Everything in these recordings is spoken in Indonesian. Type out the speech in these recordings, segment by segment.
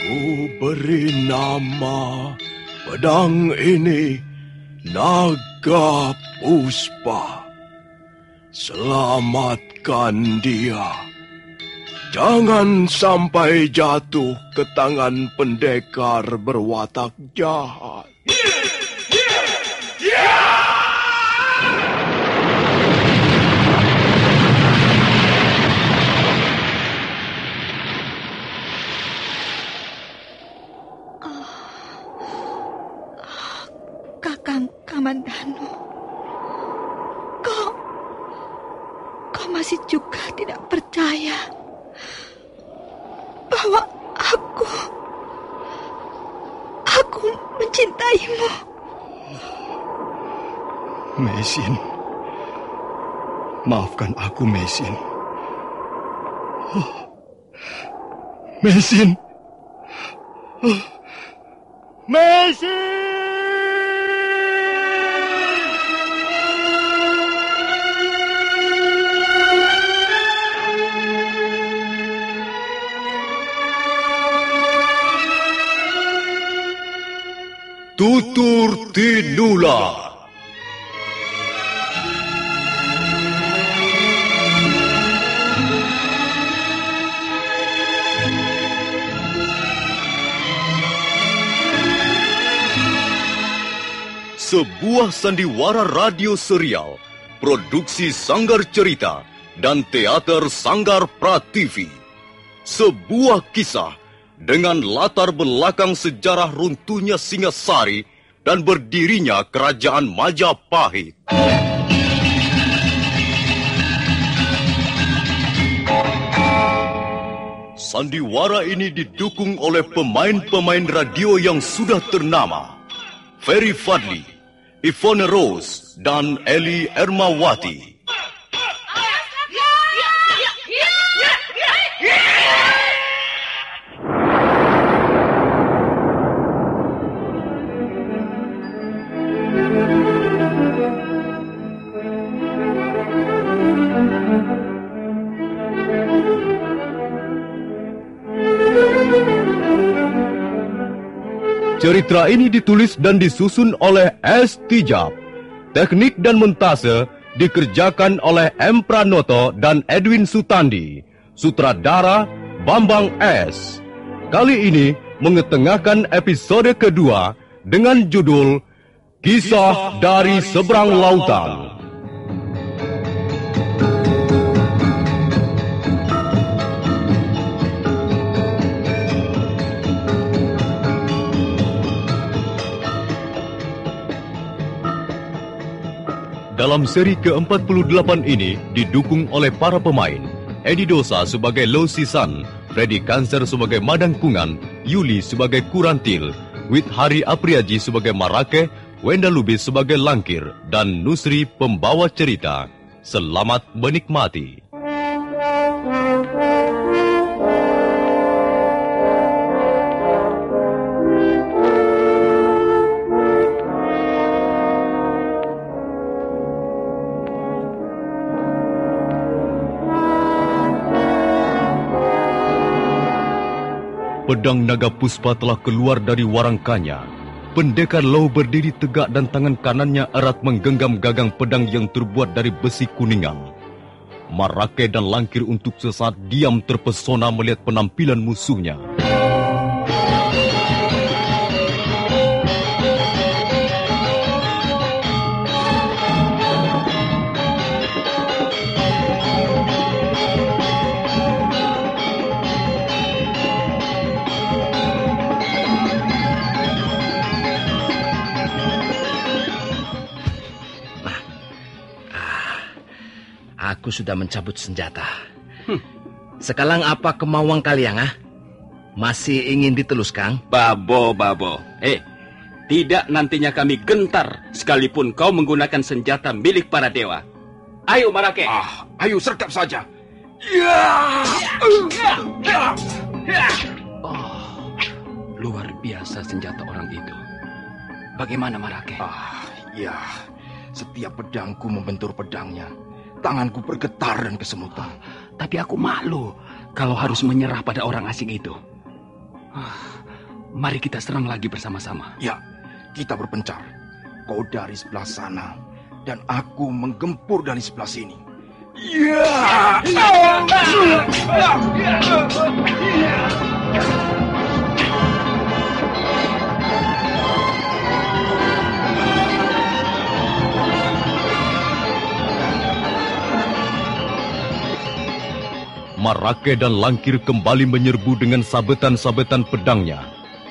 Ku beri nama pedang ini Naga Puspa. Selamatkan dia. Jangan sampai jatuh ke tangan pendekar berwatak jahat. Kakang Kamandanu, kau masih juga tidak percaya bahwa aku mencintaimu. Meisin, maafkan aku, Meisin. Meisin. Meisin! Tutur Tinula. Sebuah sandiwara radio serial, produksi Sanggar Cerita dan Teater Sanggar Prativi. Sebuah kisah dengan latar belakang sejarah runtuhnya Singasari dan berdirinya Kerajaan Majapahit. Sandiwara ini didukung oleh pemain-pemain radio yang sudah ternama. Ferry Fadli, Ivone Rose, dan Eli Ermawati. Cerita ini ditulis dan disusun oleh S. Tijab. Teknik dan montase dikerjakan oleh M. Pranoto dan Edwin Sutandi. Sutradara Bambang S. Kali ini mengetengahkan episode kedua dengan judul Kisah dari Seberang Lautan. Dalam seri ke-48 ini didukung oleh para pemain Edi Dosa sebagai Lo Sisan, Freddy Kanser sebagai Madang Kungan, Yuli sebagai Kurantil, Withari Apriaji sebagai Marake, Wenda Lubis sebagai Langkir, dan Nusri pembawa cerita. Selamat menikmati. Pedang Naga Puspa telah keluar dari warangkanya. Pendekar Loh berdiri tegak dan tangan kanannya erat menggenggam gagang pedang yang terbuat dari besi kuningan. Marake dan Langkir untuk sesaat diam terpesona melihat penampilan musuhnya. Aku sudah mencabut senjata. Sekarang apa kemauan kalian, ah? Masih ingin ditelus, Kang? Babo. Tidak nantinya kami gentar sekalipun kau menggunakan senjata milik para dewa. Ayo, Marake. Ayo sergap saja. Luar biasa senjata orang itu. Bagaimana, Marake? Ya, setiap pedangku membentur pedangnya. Tanganku bergetar dan kesemutan. Tapi aku malu kalau harus menyerah pada orang asing itu. Mari kita serang lagi bersama-sama. Ya, kita berpencar. Kau dari sebelah sana, dan aku menggempur dari sebelah sini. Ya! Marake dan Langkir kembali menyerbu dengan sabetan-sabetan pedangnya.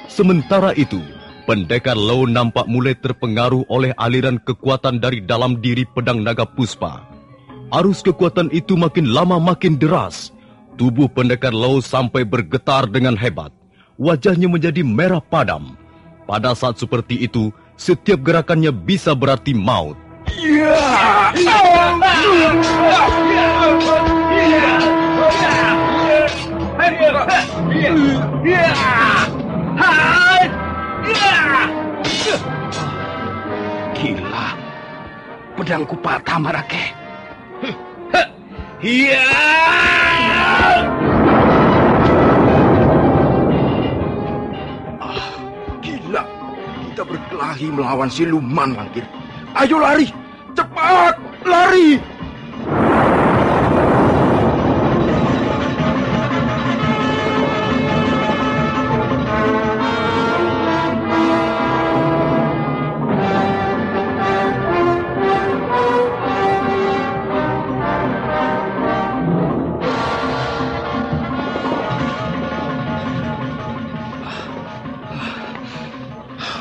Sementara itu, Pendekar Low nampak mulai terpengaruh oleh aliran kekuatan dari dalam diri pedang naga Puspa. Arus kekuatan itu makin lama makin deras. Tubuh Pendekar Low sampai bergetar dengan hebat. Wajahnya menjadi merah padam. Pada saat seperti itu, setiap gerakannya bisa berarti maut. Gila, pedangku patah, Marake. Gila, kita berkelahi melawan siluman, Langkir. Ayo lari, cepat, lari!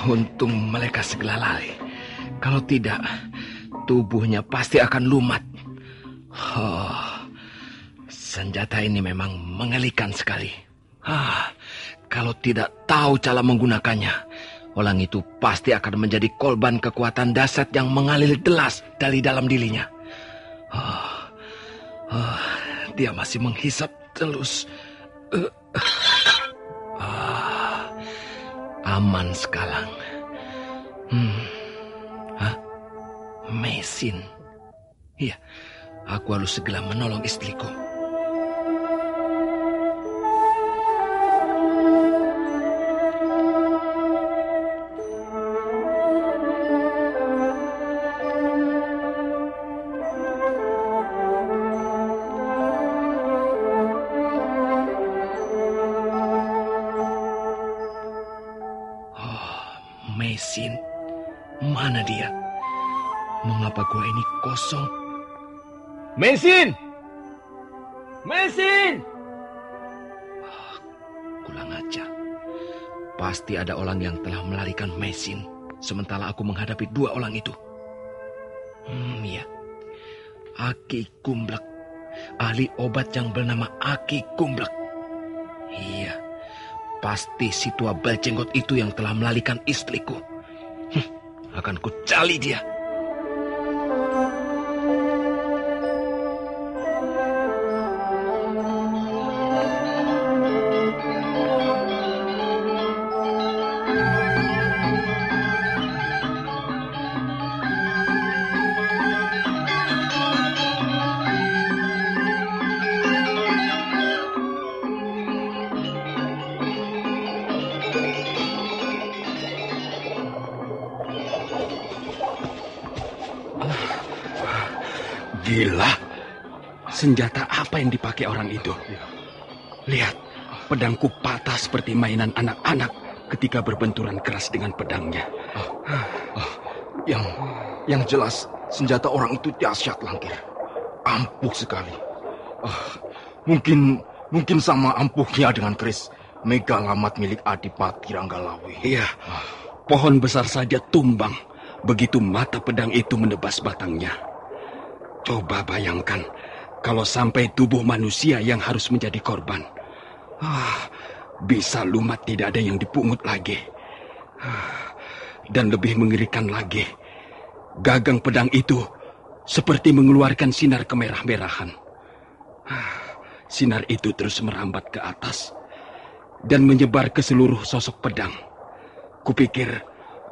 Untung mereka segera lari. Kalau tidak, tubuhnya pasti akan lumat. Senjata ini memang mengerikan sekali. Kalau tidak tahu cara menggunakannya, orang itu pasti akan menjadi korban kekuatan dahsyat yang mengalir deras dari dalam dirinya. Dia masih menghisap terus. Aman sekarang. Mesin. Iya, aku harus segera menolong istriku. Mesin, mana dia? Mengapa gua ini kosong? Mesin! Mesin! Kurang ajar. Pasti ada orang yang telah melarikan Mesin, sementara aku menghadapi dua orang itu. Iya. Aki Kumblek, ahli obat yang bernama Aki Kumblek. Iya. Pasti si tua berjenggot itu yang telah melarikan istriku. Akan ku cari dia. Gila, senjata apa yang dipakai orang itu? Lihat, pedangku patah seperti mainan anak-anak ketika berbenturan keras dengan pedangnya. Yang jelas, senjata orang itu dahsyat, Langkir. Ampuh sekali. Mungkin sama ampuhnya dengan keris Megalamat milik Adipati Ranggalawe. Iya, pohon besar saja tumbang begitu mata pedang itu menebas batangnya. Coba bayangkan kalau sampai tubuh manusia yang harus menjadi korban. Bisa lumat tidak ada yang dipungut lagi. Dan lebih mengerikan lagi, gagang pedang itu seperti mengeluarkan sinar kemerah-merahan. Sinar itu terus merambat ke atas dan menyebar ke seluruh sosok pedang. Kupikir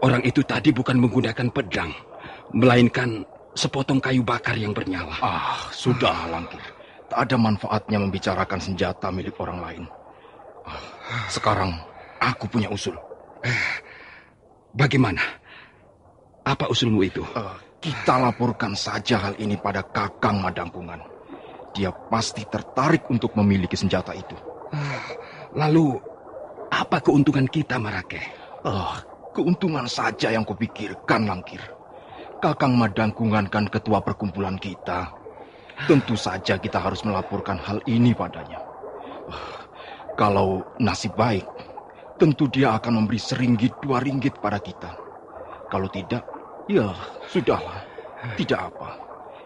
orang itu tadi bukan menggunakan pedang, melainkan sepotong kayu bakar yang bernyala. Sudah, Langkir. Tak ada manfaatnya membicarakan senjata milik orang lain. Sekarang, aku punya usul. Bagaimana? Apa usulmu itu? Kita laporkan saja hal ini pada Kakang Madangkungan. Dia pasti tertarik untuk memiliki senjata itu. Lalu, apa keuntungan kita, Marake? Keuntungan saja yang kupikirkan, Langkir. Kakang Madangkungan kan ketua perkumpulan kita. Tentu saja kita harus melaporkan hal ini padanya. Kalau nasib baik, tentu dia akan memberi RM1, RM2 pada kita. Kalau tidak, ya sudahlah, tidak apa.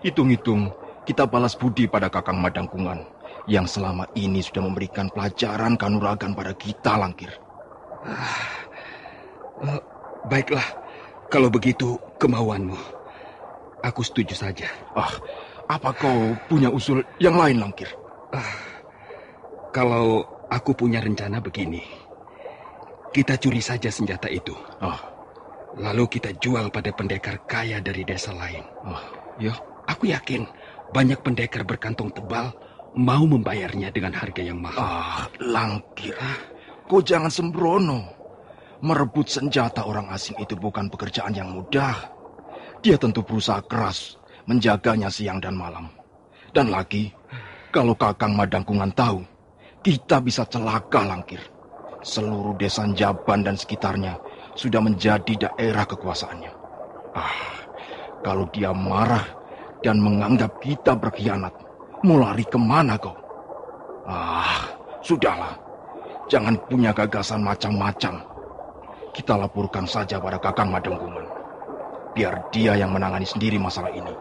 Hitung-hitung, kita balas budi pada Kakang Madangkungan yang selama ini sudah memberikan pelajaran kanuragan pada kita, Langkir. Baiklah, kalau begitu kemauanmu. Aku setuju saja. Apa kau punya usul yang lain, Langkir? Kalau aku punya rencana begini. Kita curi saja senjata itu. Lalu kita jual pada pendekar kaya dari desa lain. Ya, aku yakin banyak pendekar berkantong tebal mau membayarnya dengan harga yang mahal. Langkir, kau jangan sembrono. Merebut senjata orang asing itu bukan pekerjaan yang mudah. Dia tentu berusaha keras menjaganya siang dan malam. Dan lagi, kalau Kakang Madangkungan tahu, kita bisa celaka, Langkir. Seluruh desa Jaban dan sekitarnya sudah menjadi daerah kekuasaannya. Kalau dia marah dan menganggap kita berkhianat, mau lari kemana kau? Sudahlah. Jangan punya gagasan macam-macam. Kita laporkan saja pada Kakang Madangkungan. Biar dia yang menangani sendiri masalah ini.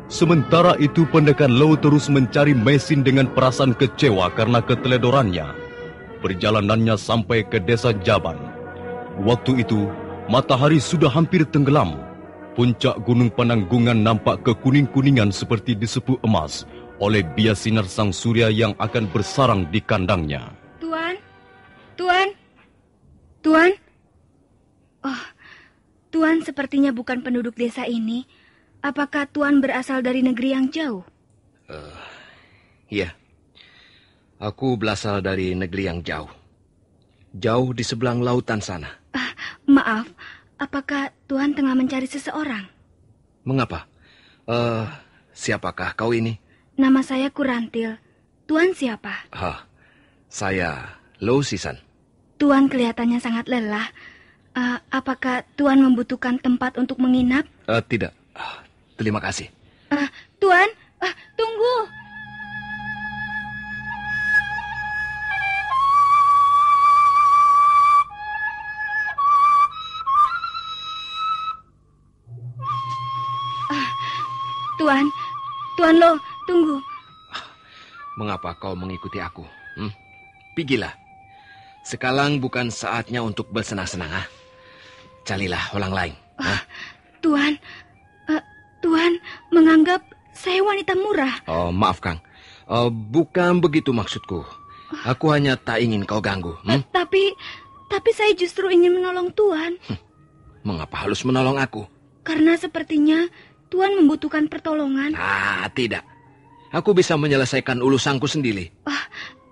Sementara itu pendekar Lo terus mencari Mesin dengan perasaan kecewa karena keteledorannya. Perjalanannya sampai ke desa Jaban. Waktu itu, matahari sudah hampir tenggelam. Puncak Gunung Penanggungan nampak kekuning-kuningan seperti disepuh emas oleh bias sinar sang surya yang akan bersarang di kandangnya. Tuan. Tuan sepertinya bukan penduduk desa ini. Apakah Tuan berasal dari negeri yang jauh? Iya. Aku berasal dari negeri yang jauh. Jauh di sebelah lautan sana. Maaf, apakah Tuan tengah mencari seseorang? Mengapa? Siapakah kau ini? Nama saya Kurantil. Tuan siapa? Saya Lo Sisan. Tuan kelihatannya sangat lelah. Apakah Tuan membutuhkan tempat untuk menginap? Tidak. Terima kasih. Tuan, tunggu. Tuan Lo, tunggu. Mengapa kau mengikuti aku? Pergilah. Sekarang bukan saatnya untuk bersenang-senang. Carilah orang lain. Tuan menganggap saya wanita murah. Maaf, Kang. Bukan begitu maksudku. Aku hanya tak ingin kau ganggu. Tapi saya justru ingin menolong Tuan. Mengapa harus menolong aku? Karena sepertinya Tuan membutuhkan pertolongan. Tidak. Aku bisa menyelesaikan urusanku sendiri.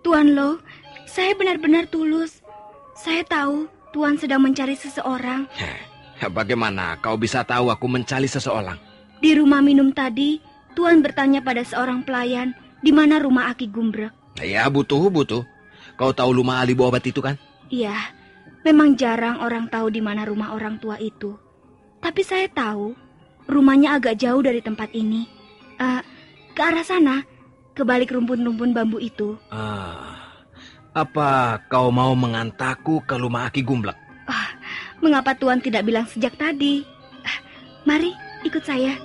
Tuan Lo, saya benar-benar tulus. Saya tahu Tuan sedang mencari seseorang. Bagaimana kau bisa tahu aku mencari seseorang? Di rumah minum tadi, Tuan bertanya pada seorang pelayan di mana rumah Aki Gumbrek. Ya, butuh. Kau tahu rumah Ali Bobat itu kan? Iya, memang jarang orang tahu di mana rumah orang tua itu. Tapi saya tahu, rumahnya agak jauh dari tempat ini. Ke arah sana, ke balik rumpun-rumpun bambu itu. Apa kau mau mengantarku ke rumah Aki Gumbrek? Mengapa Tuan tidak bilang sejak tadi? Mari, ikut saya.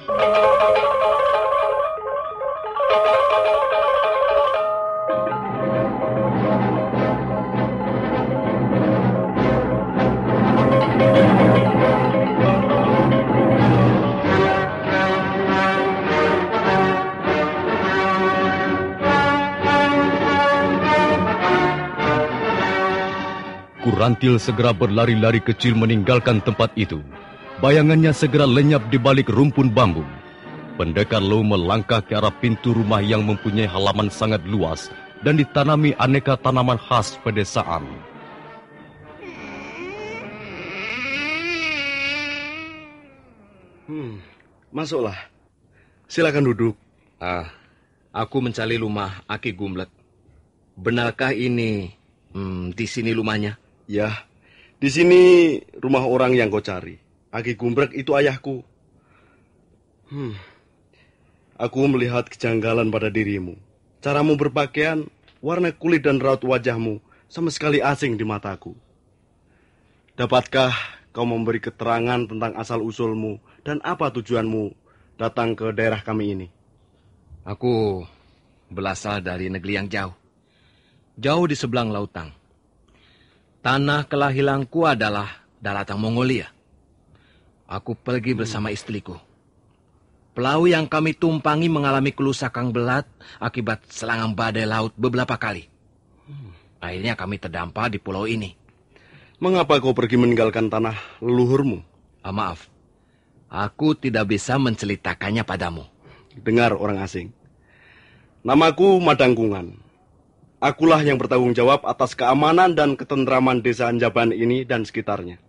Kurantil segera berlari-lari kecil meninggalkan tempat itu. Bayangannya segera lenyap di balik rumpun bambu. Pendekar Lo melangkah ke arah pintu rumah yang mempunyai halaman sangat luas dan ditanami aneka tanaman khas pedesaan. Masuklah. Silakan duduk. Aku mencari rumah Aki Gumblek. Benarkah ini di sini rumahnya? Ya, di sini rumah orang yang kau cari. Aki Gumblek itu ayahku. Aku melihat kejanggalan pada dirimu. Caramu berpakaian, warna kulit dan raut wajahmu sama sekali asing di mataku. Dapatkah kau memberi keterangan tentang asal-usulmu dan apa tujuanmu datang ke daerah kami ini? Aku berasal dari negeri yang jauh. Jauh di seberang lautan. Tanah kelahiranku adalah daratan Mongolia. Aku pergi bersama istriku. Perahu yang kami tumpangi mengalami kerusakan berat akibat serangan badai laut beberapa kali. Akhirnya kami terdampar di pulau ini. Mengapa kau pergi meninggalkan tanah leluhurmu? Maaf, aku tidak bisa menceritakannya padamu. Dengar orang asing. Namaku Madangkungan. Akulah yang bertanggung jawab atas keamanan dan ketentraman desa Anjaban ini dan sekitarnya.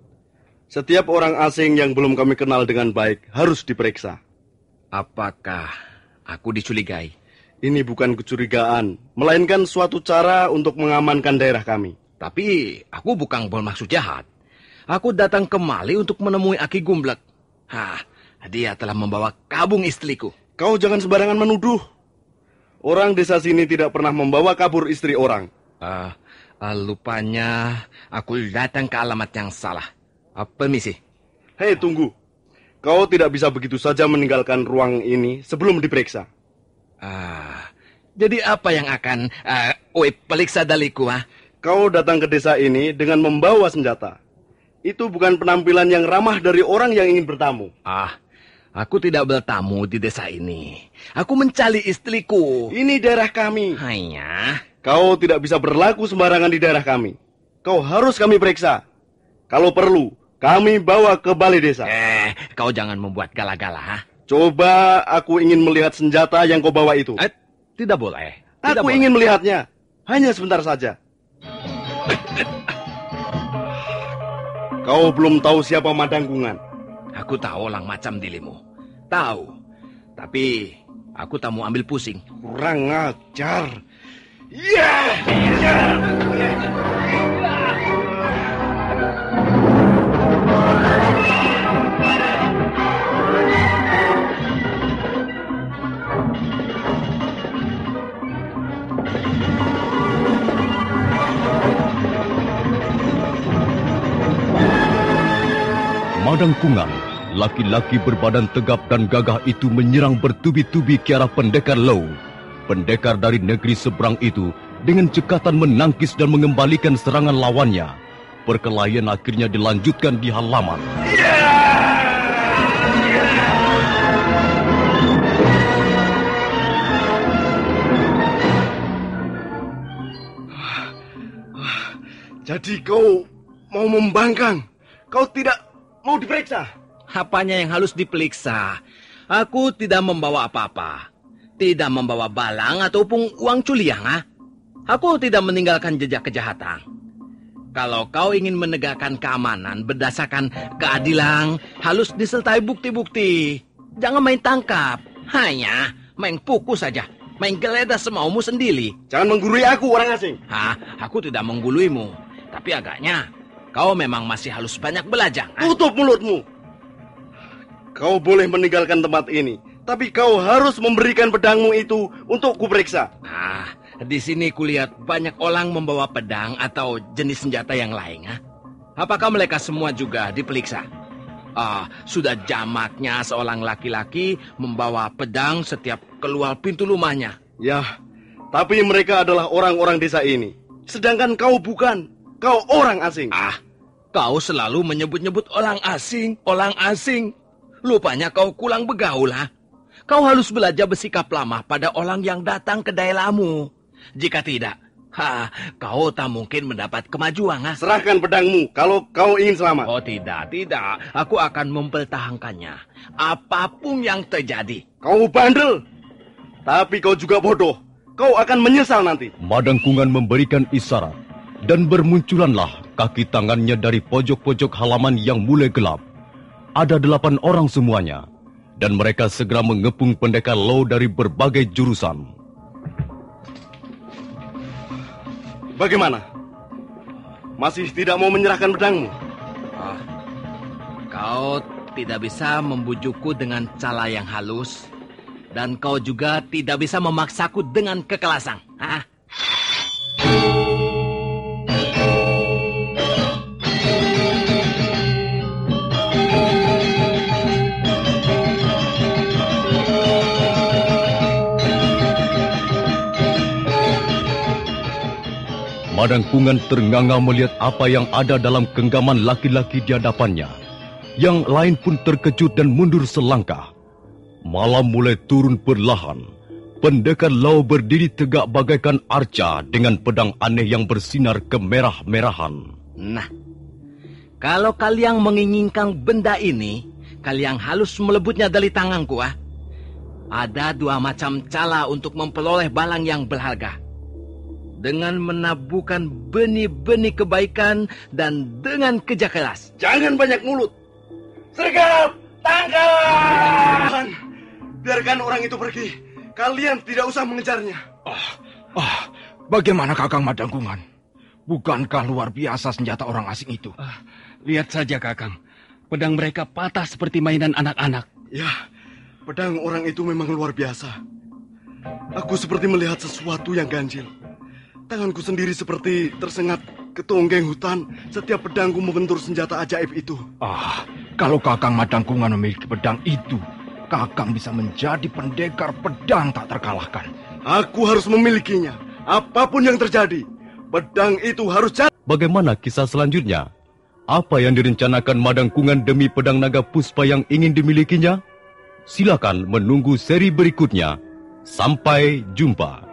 Setiap orang asing yang belum kami kenal dengan baik harus diperiksa. Apakah aku dicurigai? Ini bukan kecurigaan, melainkan suatu cara untuk mengamankan daerah kami. Tapi aku bukan bermaksud jahat. Aku datang kemari untuk menemui Aki Gumblek. Dia telah membawa kabung istriku. Kau jangan sembarangan menuduh. Orang desa sini tidak pernah membawa kabur istri orang. Lupanya aku datang ke alamat yang salah. Permisi. Hei, tunggu. Kau tidak bisa begitu saja meninggalkan ruang ini sebelum diperiksa. Jadi apa yang akan periksa daliku? Kau datang ke desa ini dengan membawa senjata. Itu bukan penampilan yang ramah dari orang yang ingin bertamu. Aku tidak bertamu di desa ini. Aku mencari istriku. Ini daerah kami. Hanya. Kau tidak bisa berlaku sembarangan di daerah kami. Kau harus kami periksa. Kalau perlu, kami bawa ke balai desa. Kau jangan membuat gala-gala. Coba aku ingin melihat senjata yang kau bawa itu. Tidak boleh. Aku ingin melihatnya. Hanya sebentar saja. Kau belum tahu siapa Madangkungan. Aku tahu orang macam dirimu. Tahu. Tapi aku tak mau ambil pusing. Kurang ajar. Madangkungan, laki-laki berbadan tegap dan gagah itu menyerang bertubi-tubi ke arah pendekar Low. Pendekar dari negeri seberang itu dengan cekatan menangkis dan mengembalikan serangan lawannya. Perkelahian akhirnya dilanjutkan di halaman. Jadi kau mau membangkang? Kau tidak mau diperiksa? Apanya yang harus diperiksa? Aku tidak membawa apa-apa. Tidak membawa balang ataupun uang culiang. Aku tidak meninggalkan jejak kejahatan. Kalau kau ingin menegakkan keamanan berdasarkan keadilan, harus disertai bukti-bukti. Jangan main tangkap. Hanya main pukul saja. Main geledah semaumu sendiri. Jangan menggurui aku, orang asing. Aku tidak mengguruimu. Tapi agaknya kau memang masih harus banyak belajar. Tutup mulutmu. Kau boleh meninggalkan tempat ini, tapi kau harus memberikan pedangmu itu untuk kuperiksa. Di sini kulihat banyak orang membawa pedang atau jenis senjata yang lain. Apakah mereka semua juga diperiksa? Sudah jamaknya seorang laki-laki membawa pedang setiap keluar pintu rumahnya. Ya, tapi mereka adalah orang-orang desa ini. Sedangkan kau bukan. Kau orang asing. Kau selalu menyebut-nyebut orang asing, orang asing. Lupanya kau kurang bergaul. Kau harus belajar bersikap lamah pada orang yang datang ke daerahmu. Jika tidak, kau tak mungkin mendapat kemajuan. Serahkan pedangmu kalau kau ingin selamat. Oh tidak. Aku akan mempertahankannya. Apapun yang terjadi. Kau bandel. Tapi kau juga bodoh. kau akan menyesal nanti. Madangkungan memberikan isyarat, dan bermunculanlah kaki tangannya dari pojok-pojok halaman yang mulai gelap. Ada 8 orang semuanya, dan mereka segera mengepung pendekar Lo dari berbagai jurusan. Bagaimana? Masih tidak mau menyerahkan pedangmu? Kau tidak bisa membujukku dengan cara yang halus, dan kau juga tidak bisa memaksaku dengan kekerasan. Madangkungan ternganga melihat apa yang ada dalam genggaman laki-laki di hadapannya. Yang lain pun terkejut dan mundur selangkah. Malam mulai turun perlahan. Pendekar Lau berdiri tegak bagaikan arca dengan pedang aneh yang bersinar kemerah-merahan. Nah, kalau kalian menginginkan benda ini, kalian harus melebutnya dari tanganku. Ada 2 macam cara untuk memperoleh barang yang berharga. Dengan menabuhkan benih-benih kebaikan dan dengan kerja keras. Jangan banyak mulut. Sergap! Tangkap! Biarkan orang itu pergi. Kalian tidak usah mengejarnya. Bagaimana Kakang Madangkungan? Bukankah luar biasa senjata orang asing itu? Lihat saja, Kakang. Pedang mereka patah seperti mainan anak-anak. Ya, pedang orang itu memang luar biasa. Aku seperti melihat sesuatu yang ganjil. Tanganku sendiri seperti tersengat ke tonggeng hutan setiap pedangku membentur senjata ajaib itu. Kalau Kakang Madangkungan memiliki pedang itu, Kakang bisa menjadi pendekar pedang tak terkalahkan. Aku harus memilikinya. Apapun yang terjadi, pedang itu harus jadi. Bagaimana kisah selanjutnya? Apa yang direncanakan Madangkungan demi pedang naga puspa yang ingin dimilikinya? Silakan menunggu seri berikutnya. Sampai jumpa.